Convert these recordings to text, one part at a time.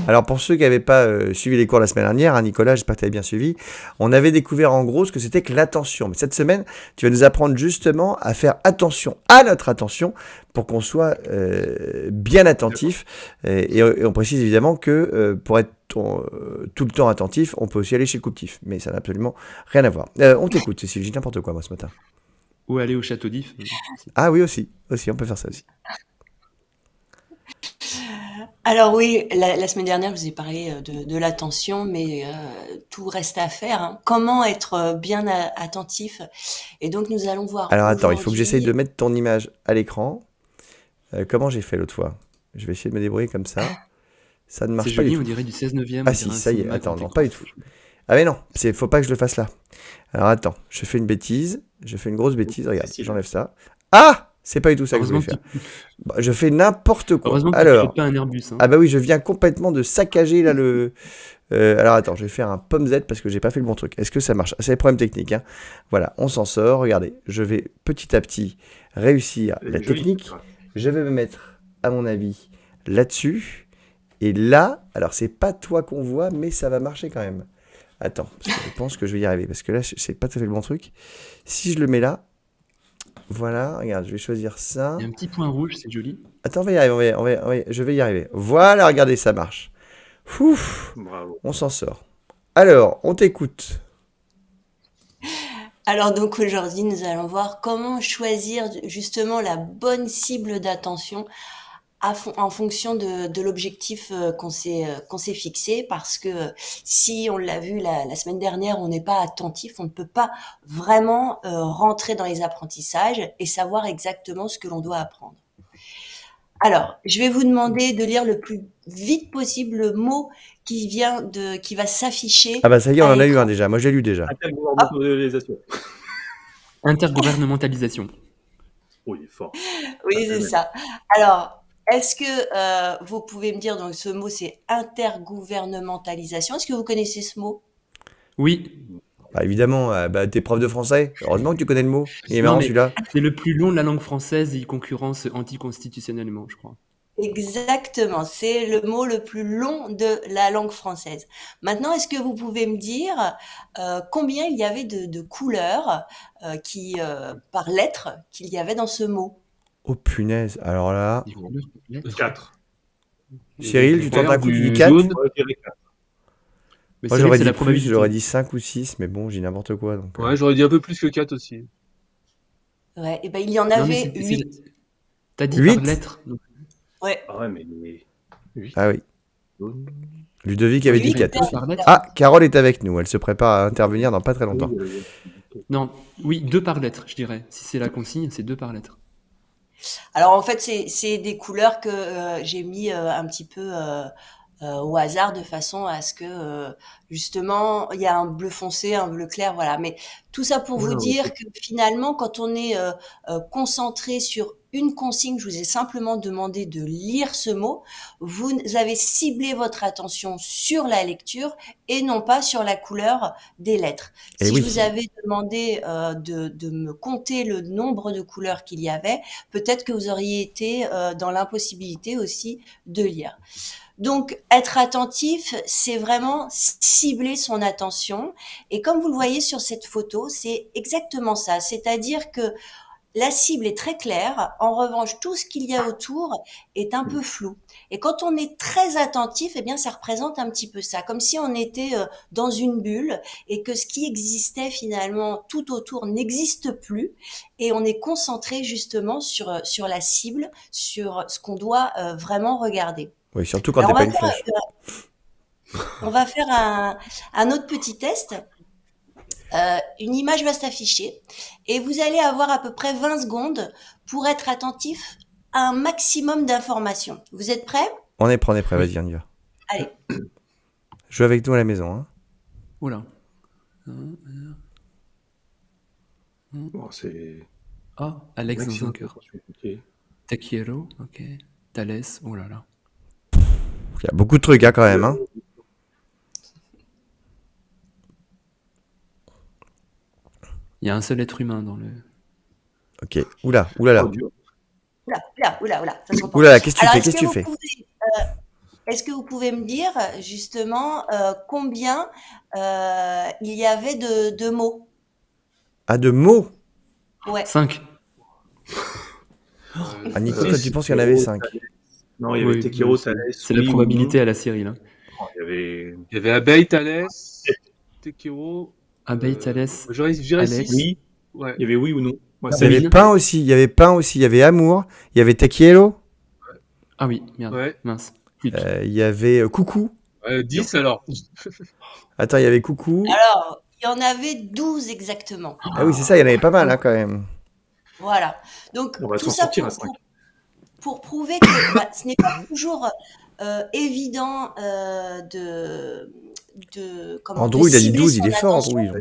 Alors pour ceux qui n'avaient pas suivi les cours la semaine dernière, hein, Nicolas, j'espère que tu avais bien suivi, on avait découvert en gros ce que c'était que l'attention. Mais cette semaine, tu vas nous apprendre justement à faire attention à notre attention pour qu'on soit bien attentif. Et on précise évidemment que pour être tout le temps attentif, on peut aussi aller chez le couptif. Mais ça n'a absolument rien à voir. On t'écoute, Cécile, j'ai dit n'importe quoi moi ce matin. Ou aller au château d'If. Ah oui, aussi, on peut faire ça aussi. Alors oui, la semaine dernière, je vous ai parlé de l'attention, mais tout reste à faire, hein. Comment être bien attentif? Et donc nous allons voir Alors attends, il faut que j'essaye de aujourd'hui. mettre ton image à l'écran. Comment j'ai fait l'autre fois? Je vais essayer de me débrouiller comme ça. Ça ne C'est marche pas du joli, tout. on dirait du 16 neuvième. Ah on si, dirait un ça y est. cinéma Attends, quand non, t'es pas du gosse. tout. Ah mais non, faut pas que je le fasse là. Alors attends, je fais une bêtise. Je fais une grosse bêtise. Regarde, Facile. j'enlève ça. Ah! C'est pas du tout ça que je voulais Heureusement que faire. Bah, je fais n'importe quoi. Heureusement que tu Alors, pilotes pas un Airbus. Hein. ah bah oui, je viens complètement de saccager là le... alors attends, je vais faire un pomme Z parce que j'ai pas fait le bon truc. Est-ce que ça marche? C'est des problèmes techniques, hein. Voilà, on s'en sort. Regardez, je vais petit à petit réussir la Joli. technique. Je vais me mettre, à mon avis, là-dessus. Et là, alors c'est pas toi qu'on voit, mais ça va marcher quand même. Attends, parce que je pense que je vais y arriver. Parce que là, c'est pas tout à fait le bon truc. Si je le mets là, voilà, regarde, je vais choisir ça. Il y a un petit point rouge, c'est joli. Attends, on va y arriver, je vais y arriver. Voilà, regardez, ça marche. Ouf, Bravo. on s'en sort. Alors, on t'écoute. Alors donc aujourd'hui, nous allons voir comment choisir justement la bonne cible d'attention en fonction de l'objectif qu'on s'est fixé, parce que si on l'a vu la semaine dernière, on n'est pas attentif, on ne peut pas vraiment rentrer dans les apprentissages et savoir exactement ce que l'on doit apprendre. Alors, je vais vous demander de lire le plus vite possible le mot qui va s'afficher Ah bah ça y est, on à en a eu un l'écran. déjà. Moi, j'ai lu déjà. Intergouvernementalisation. Intergouvernementalisation. Oui, il est fort. Oui, c'est ça. Alors, est-ce que vous pouvez me dire, donc ce mot c'est intergouvernementalisation, est-ce que vous connaissez ce mot? Oui. Bah évidemment, bah, t'es prof de français. Heureusement que tu connais le mot. Il est Non, marrant mais celui-là. c'est le plus long de la langue française et il concurrence anticonstitutionnellement, je crois. Exactement, c'est le mot le plus long de la langue française. Maintenant, est-ce que vous pouvez me dire combien il y avait de couleurs par lettre qu'il y avait dans ce mot? Oh punaise. Alors là, Des couleurs complètes. 4. Cyril, tu tentes un coup, tu dis Du 4. jaune. Ouais, je dirais 4. Mais Moi c'est vrai j'aurais que c'est dit la plus, probabilité. j'aurais dit 5 ou 6, mais bon, j'ai n'importe quoi. Donc, Ouais, j'aurais dit un peu plus que 4 aussi. Ouais, et ben il y en Non, mais avait 8. T'as dit 8? par lettre. Donc, Ouais. Ah ouais, mais... Ah oui. Jaune. Ludovic avait dit Huit 4 lettres. aussi. par lettre. Ah, Carole est avec nous. Elle se prépare à intervenir dans pas très longtemps. Non, oui, 2 par lettre, je dirais. Si c'est la consigne, c'est 2 par lettre. Alors en fait, c'est des couleurs que j'ai mis un petit peu au hasard, de façon à ce que justement il y a un bleu foncé, un bleu clair, voilà. Mais tout ça pour vous dire que finalement, quand on est concentré sur une consigne, je vous ai simplement demandé de lire ce mot. Vous avez ciblé votre attention sur la lecture et non pas sur la couleur des lettres. Eh Si oui. je vous avais demandé de me compter le nombre de couleurs qu'il y avait, peut-être que vous auriez été dans l'impossibilité aussi de lire. Donc, être attentif, c'est vraiment cibler son attention. Et comme vous le voyez sur cette photo, c'est exactement ça. C'est-à-dire que la cible est très claire. En revanche, tout ce qu'il y a autour est un peu flou. Et quand on est très attentif, eh bien, ça représente un petit peu ça. Comme si on était dans une bulle et que ce qui existait finalement tout autour n'existe plus. Et on est concentré justement sur la cible, sur ce qu'on doit vraiment regarder. Oui, surtout quand Alors, t'es pas une flèche. on va faire un autre petit test. Une image va s'afficher et vous allez avoir à peu près 20 secondes pour être attentif à un maximum d'informations. Vous êtes prêts? On est prêt, vas-y, on y va. Allez. Joue avec nous à la maison. Hein. Oula. Bon, c'est... Ah, Alex dans un maximum cœur. Ok. Takiero, ok. Thalès, oh là là. Il y a beaucoup de trucs hein, quand même. Hein. Il y a un seul être humain dans le... Ok. Oula. Oh, dur. Oula, ça se reprend. Oula, qu'est-ce que tu Alors, fais? est-ce Qu'est-ce que tu vous fais? pouvez, est-ce que vous pouvez me dire justement combien il y avait de mots? Ah, de mots. Ouais. 5. Ah, Nico, Euh, toi, tu penses qu'il y en avait Tekiro, 5. Non, il y avait Oui, Tekiro, c'est Thalès, c'est la oui ou probabilité non. à la série, là. Non, il y avait Il y avait Abeille, Thalès, Tekiro. Abeille, Thalès, J'irais Alex. 6. oui, Ouais. il y avait oui ou non. Il Ouais, y c'est avait Sabine. pain aussi, il y avait pain aussi, il y avait amour, il y avait Takielo, Ah oui, merde, Ouais. mince. Flip. il y avait coucou. 10 alors. Attends, il y avait coucou. Alors, il y en avait 12 exactement. Ah oui, c'est ça, il y en avait pas mal hein, quand même. Voilà. Donc, On va tout s'en ça sortir à 5. pour prouver que ce n'est pas toujours évident Andrew, de il a dit cibler 12, son il est fort, attention Andrew.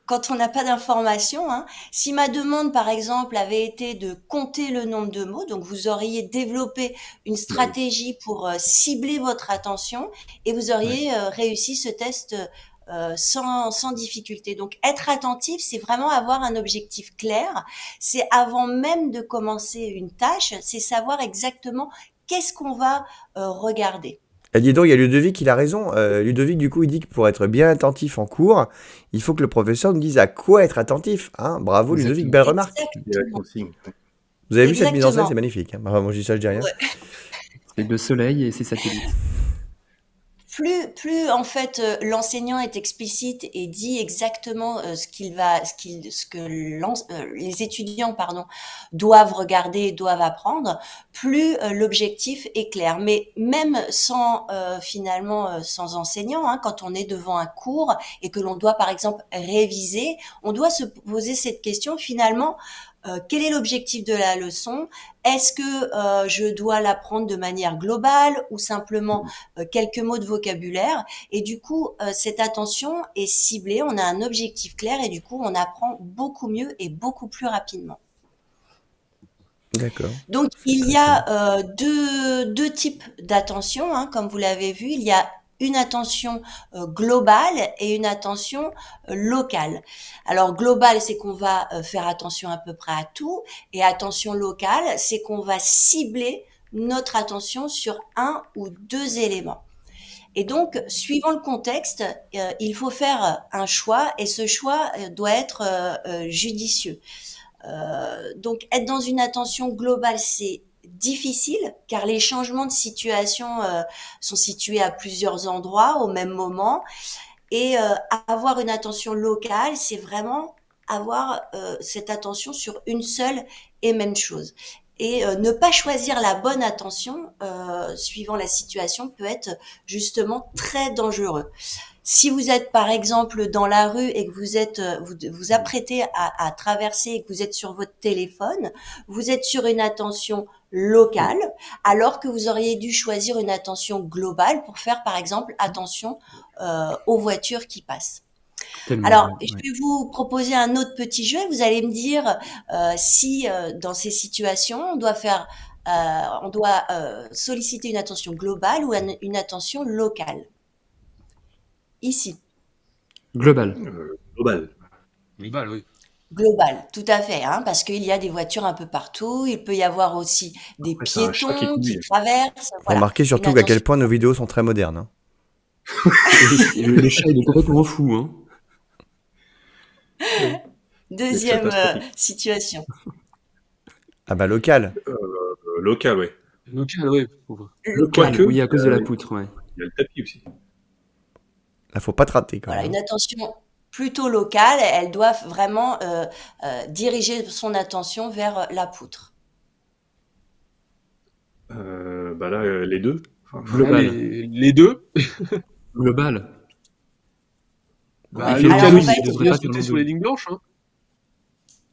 quand on n'a pas d'informations. Hein. Si ma demande, par exemple, avait été de compter le nombre de mots, donc vous auriez développé une stratégie pour cibler votre attention et vous auriez réussi ce test sans difficulté. Donc, être attentif, c'est vraiment avoir un objectif clair. C'est avant même de commencer une tâche, c'est savoir exactement qu'est-ce qu'on va regarder. Et dis donc, il y a Ludovic, il a raison. Ludovic, du coup, il dit que pour être bien attentif en cours, il faut que le professeur nous dise à quoi être attentif. Hein. Bravo, Ludovic, Exactement. belle remarque. Il y a la Exactement. consigne. Vous avez vu cette mise en scène, Exactement. c'est magnifique. Hein. Bah, moi, je dis ça, je dis rien. Ouais. C'est le soleil et ses satellites. Plus en fait l'enseignant est explicite et dit exactement ce que les étudiants doivent regarder, doivent apprendre, plus l'objectif est clair. Mais même sans sans enseignant, hein, quand on est devant un cours et que l'on doit par exemple réviser, on doit se poser cette question finalement. Quel est l'objectif de la leçon? Est-ce que je dois l'apprendre de manière globale ou simplement quelques mots de vocabulaire? Et du coup, cette attention est ciblée, on a un objectif clair et du coup, on apprend beaucoup mieux et beaucoup plus rapidement. D'accord. Donc, il y a deux types d'attention, hein, comme vous l'avez vu. Il y a une attention globale et une attention locale. Alors, globale, c'est qu'on va faire attention à peu près à tout. Et attention locale, c'est qu'on va cibler notre attention sur un ou deux éléments. Et donc, suivant le contexte, il faut faire un choix et ce choix doit être judicieux. Donc, être dans une attention globale, c'est difficile car les changements de situation sont situés à plusieurs endroits au même moment. Et avoir une attention locale, c'est vraiment avoir cette attention sur une seule et même chose. Et ne pas choisir la bonne attention suivant la situation peut être justement très dangereux. Si vous êtes par exemple dans la rue et que vous apprêtez à traverser et que vous êtes sur votre téléphone, vous êtes sur une attention locale, alors que vous auriez dû choisir une attention globale pour faire par exemple attention aux voitures qui passent. Tellement. Alors, Ouais. je vais vous proposer un autre petit jeu. Vous allez me dire si dans ces situations, on doit solliciter une attention globale ou une attention locale. Ici, Global. Global. Global, oui. global, tout à fait, hein, parce qu'il y a des voitures un peu partout. Il peut y avoir aussi des Après, c'est un chat qui piétons qui conduit. traversent. Voilà. Remarquez surtout Une qu'à quel attention- point nos vidéos sont très modernes. Hein. Et le chat, il est complètement fou. Hein. Deuxième catastrophique. situation. Ah bah local. Local, ouais. Local, oui. Local, Quoique, oui, à cause de la poutre, ouais. il y a le tapis aussi. Là, faut pas te rater quand Voilà, même. une attention plutôt locale. Elle doit vraiment diriger son attention vers la poutre. Bah là, les deux. Enfin, Global. Ah, les deux. Global. Bah, Ouais. local, Alors, oui, on va il être- devrait pas sauter sur les lignes blanches. Hein.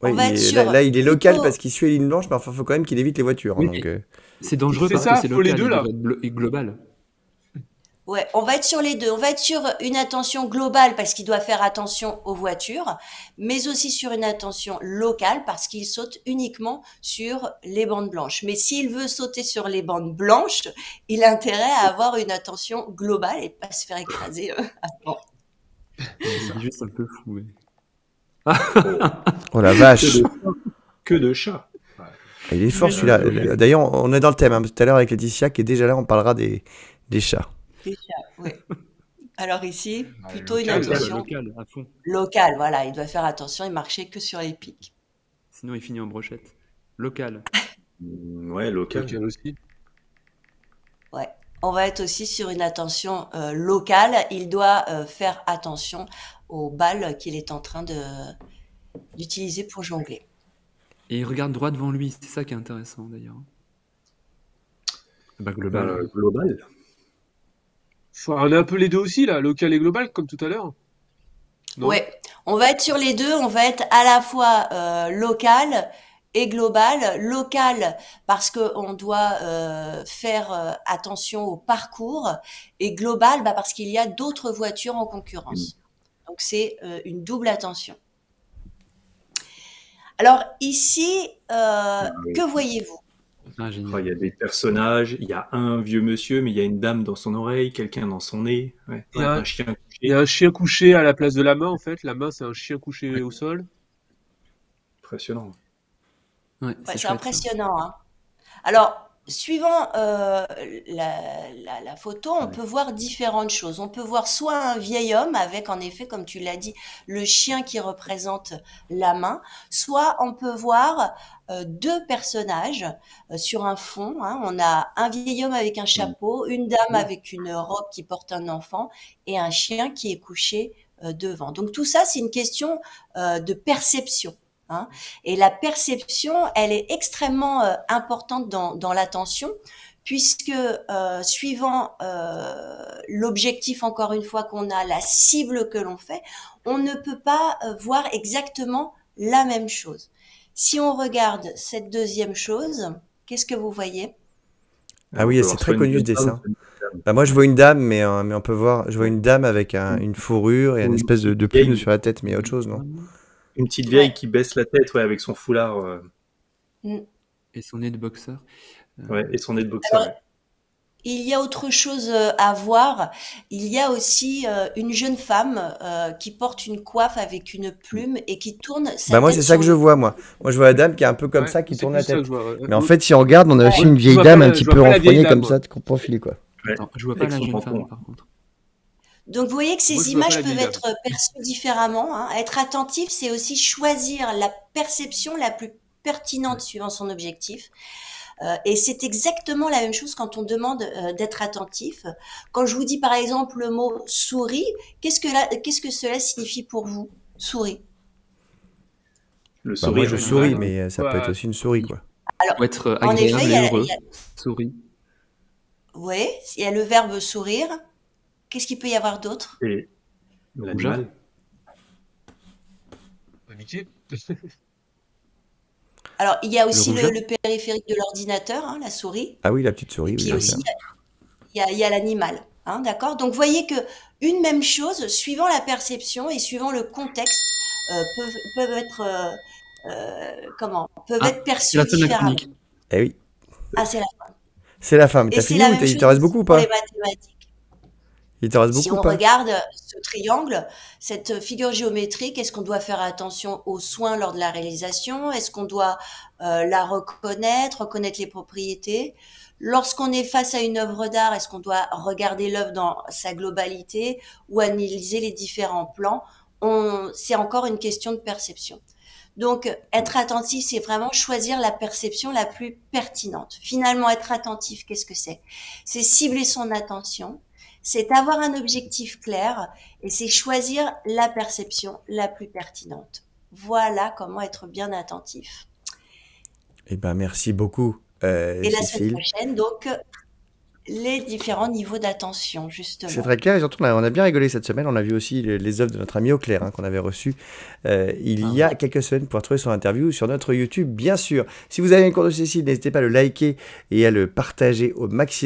Ouais, On va être là, sur là, il est local plutôt- parce qu'il suit les lignes blanches, mais enfin, faut quand même qu'il évite les voitures. Hein, Oui, donc, C'est dangereux C'est parce ça, que c'est faut les local, deux, il là. devrait être global. Ouais, on va être sur les deux. On va être sur une attention globale parce qu'il doit faire attention aux voitures, mais aussi sur une attention locale parce qu'il saute uniquement sur les bandes blanches. Mais s'il veut sauter sur les bandes blanches, il a intérêt à avoir une attention globale et pas se faire écraser. C'est juste un peu fou. Ouais. oh la vache. Que de chats. Il est fort celui-là. D'ailleurs, on est dans le thème. Hein. Tout à l'heure avec Laetitia qui est déjà là, on parlera des chats. Déjà, oui. Alors ici, Ah, plutôt une local, attention Local, à fond. locale. Voilà, il doit faire attention et marcher que sur les pics. Sinon, il finit en brochette. Local. Ouais, local. Local aussi. Ouais. On va être aussi sur une attention locale. Il doit faire attention aux balles qu'il est en train d'utiliser pour jongler. Et il regarde droit devant lui, c'est ça qui est intéressant d'ailleurs. Bah, global. Global. Enfin, on a un peu les deux aussi, là, local et global, comme tout à l'heure. Non Ouais, on va être sur les deux. On va être à la fois local et global. Local parce que on doit faire attention au parcours, et global parce qu'il y a d'autres voitures en concurrence. Donc c'est une double attention. Alors ici, que voyez-vous? Ah, Il génial. y a des personnages, il y a un vieux monsieur, mais il y a une dame dans son oreille, quelqu'un dans son nez, ouais. Il y a- Un chien couché. Il y a un chien couché à la place de la main, en fait. La main, c'est un chien couché au sol. Impressionnant. Ouais, Ouais, c'est c'est chouette, ça. impressionnant, hein. Alors, suivant la photo, on peut voir différentes choses. On peut voir soit un vieil homme avec, en effet, comme tu l'as dit, le chien qui représente la main, soit on peut voir deux personnages sur un fond, hein. On a un vieil homme avec un chapeau, une dame avec une robe qui porte un enfant et un chien qui est couché devant. Donc tout ça, c'est une question de perception, hein. Et la perception, elle est extrêmement importante dans l'attention, puisque suivant l'objectif, encore une fois, qu'on a, la cible que l'on fait, on ne peut pas voir exactement la même chose. Si on regarde cette deuxième chose, qu'est-ce que vous voyez? Ah oui, On peut c'est voir très soit une connu ce jeune femme, dessin. soit une dame. Bah, moi, je vois une dame, mais on peut voir. Je vois une dame avec une fourrure et une Ou espèce de une plume vieille- sur la tête, mais il y a autre chose, non? Une petite vieille Ouais. qui baisse la tête, ouais, avec son foulard, Mm. Et son nez de boxeur. ouais, et son nez de boxeur. Alors, il y a autre chose à voir. Il y a aussi une jeune femme qui porte une coiffe avec une plume et qui tourne sa Bah, moi, tête c'est ça sur que le je vois, moi. Moi, je vois la dame qui est un peu comme Ouais, ça, qui c'est tourne plus la ça que tête. je vois, ouais. Mais en fait, si on regarde, on a aussi Ouais. une Je vieille vois dame pas un la- petit je vois peu pas la vieille renfrognée dame, comme ça, moi. de profil, quoi. Ouais. Attends, je vois pas Avec la son jeune femme tampon. par contre. Donc, vous voyez que Moi, ces je vois pas images la peuvent vieille dame. être perçues différemment, hein. Être attentif, c'est aussi choisir la perception la plus pertinente suivant son objectif. Et c'est exactement la même chose quand on demande d'être attentif. Quand je vous dis par exemple le mot souris, qu'est-ce que cela signifie pour vous? Souris. Le Bah, moi, sourire. je Ouais, souris, ouais. mais ça peut être Ouais. aussi une souris, quoi. Faut être En effet, agréable il y et a, heureux. il y a- Souris. ouais, il y a le verbe sourire. Qu'est-ce qu'il peut y avoir d'autre? Et l'animal. Amitié. Alors, il y a aussi rougeur. le périphérique de l'ordinateur, hein, la souris. Ah oui, la petite souris, Et oui, puis bien aussi, sûr. il y a l'animal, hein, d'accord? Donc, vous voyez que une même chose, suivant la perception et suivant le contexte, peuvent être, peuvent Ah, être c'est perçues la fin de la différemment. chronique. Eh oui, Ah, c'est c'est la fin. Mais et t'as c'est fini la ou même il chose te reste aussi beaucoup ou pour pas? les mathématiques. Il te reste Si beaucoup ou on pas? regarde ce triangle, cette figure géométrique, est-ce qu'on doit faire attention aux soins lors de la réalisation? Est-ce qu'on doit la reconnaître les propriétés? Lorsqu'on est face à une œuvre d'art, est-ce qu'on doit regarder l'œuvre dans sa globalité ou analyser les différents plans? C'est encore une question de perception. Donc, être attentif, c'est vraiment choisir la perception la plus pertinente. Finalement, être attentif, qu'est-ce que c'est? C'est cibler son attention, c'est avoir un objectif clair et c'est choisir la perception la plus pertinente. Voilà comment être bien attentif. Eh ben, merci beaucoup, Et la semaine Cécile. prochaine, donc, les différents niveaux d'attention, C'est justement. très clair et surtout on a bien rigolé cette semaine. On a vu aussi les œuvres de notre ami Auclair qu'on avait reçu il y a quelques semaines pour trouver son interview sur notre YouTube, bien sûr. Si vous avez un cours de Cécile, n'hésitez pas à le liker et à le partager au maximum.